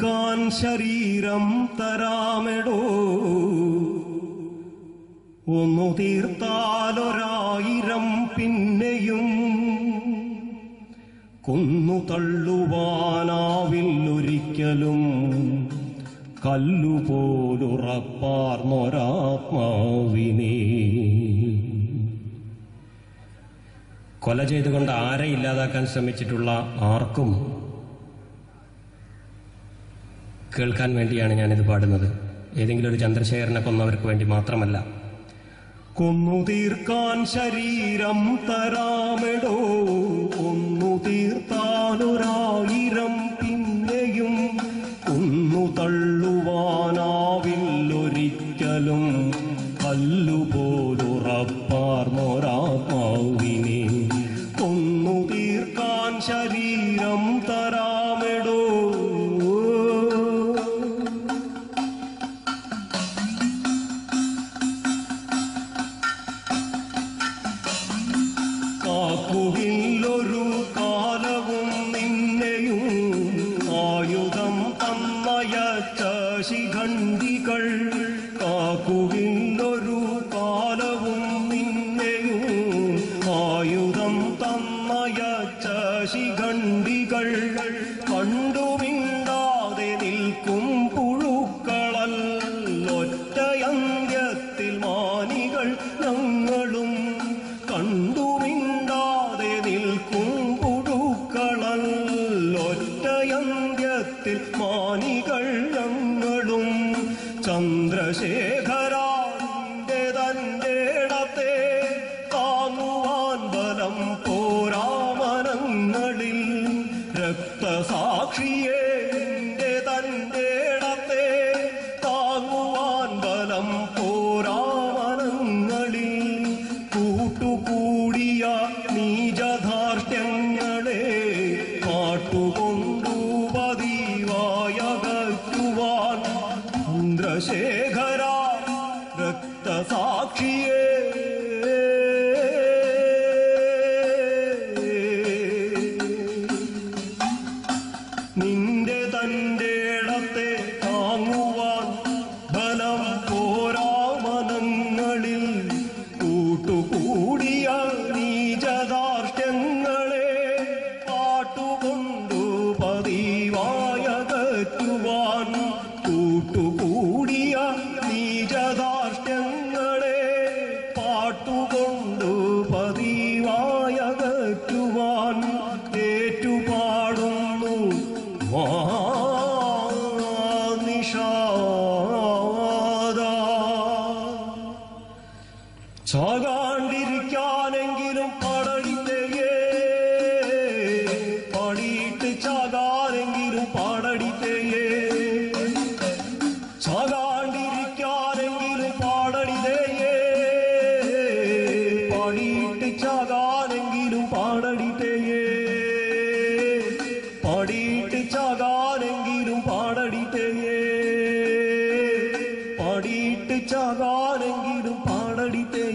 Can ശരീരം തരാമെടോ, ഒന്നു തീർത്താലൊരായിരം പിന്നെയും കൊന്നു തള്ളുവാനാവില്ലൊരിക്കലും കല്ലുപോലുറപ്പാർന്നൊരാത്മാവിനെ. കൊല ചെയ്തുകൊണ്ട് ആരെ ഇല്ലാതാക്കാൻ ശ്രമിച്ചിട്ടുള്ള ആർക്കും കേൾക്കാൻ വേണ്ടിയാണ് ഞാനിത് പാടുന്നത്. ഏതെങ്കിലും ഒരു ചന്ദ്രശേഖരനെ കൊന്നവർക്ക് വേണ്ടി മാത്രമല്ല. കൊന്നു തീർക്കാൻ ശരീരം തരാമെടോ, ഒന്നു തീർത്താലൊരായിരം പിന്നെയും കൊന്നു തള്ളുവാനാവില്ലൊരിക്കലും കല്ലുപോലുറപ്പാർന്നൊരാത്മാവിനെ. കൊന്നു തീർക്കാൻ ശരീരം തരാമെടോ. കാക്കുകില്ലൊരു കാലവും നിന്നെയും ആയുധം തന്നയച്ച ശിഖണ്ഡികൾ. കാക്കുകില്ലൊരു കാലവും നിന്നെയും ആയുധം തന്നയച്ച ശിഖണ്ഡികൾ. കണ്ടുമിണ്ടാതെ നിൽക്കും പുഴുക്കളൊറ്റയന്ത്യത്തിൽ മാനികൾ ഞങ്ങളും. കണ്ടുമിണ്ടാതെ നിൽക്കും പുഴുക്കളൊറ്റയന്ത്യത്തിൽ മാനികൾ ഞങ്ങളും. ചന്ദ്രശേഖരന്റെ തന്റെ ഇടത്തെ താങ്ങുവാൻ ബലം പോരാമനങ്ങളിൽ. രക്തസാക്ഷിയെ തന്റെ ഇടത്തെ താങ്ങുവാൻ ബലം പോരാമനങ്ങളിൽ. കൂട്ടുകൂടിയ നീചധാർഷ്ട്യങ്ങളെ പാട്ടുകൊണ്ടു പതിവായകറ്റുവാൻ ചന്ദ്രശേഖര രക്തസാക്ഷിയെ. നിന്റെ തന്റെ ഇടത്തെ താങ്ങുവാൻ ബലം പോരാമനങ്ങളിൽ. കൂട്ടുകൂടിയ നീചധാർഷ്ട്യങ്ങളെ പാട്ടുകൊണ്ടു പതിവായകറ്റുവാൻ. കൂട്ടുകൂടിയ നീചധാർഷ്ട്യങ്ങളെ പാട്ടുകൊണ്ടു പതിവായകറ്റുവാൻ. ഏറ്റുപാടുന്നു നിഷാദ. ചാകാണ്ടിരിക്കാനെങ്കിലും പാടടിത്തേ, പാടിയിട്ട് ചാകാനെങ്കിലും പാടടിത്തേ. ചാകാണ്ടിരിക്കാനെങ്കിലും പാടടിതേ, പാടിയിട്ട് ചാകാനെങ്കിലും പാടടിത്തേ. പാടിയിട്ട് ചാകാനെങ്കിലും പാടടിത്തേ, പാടിയിട്ട് ചാകാനെങ്കിലും പാടടിത്തേ.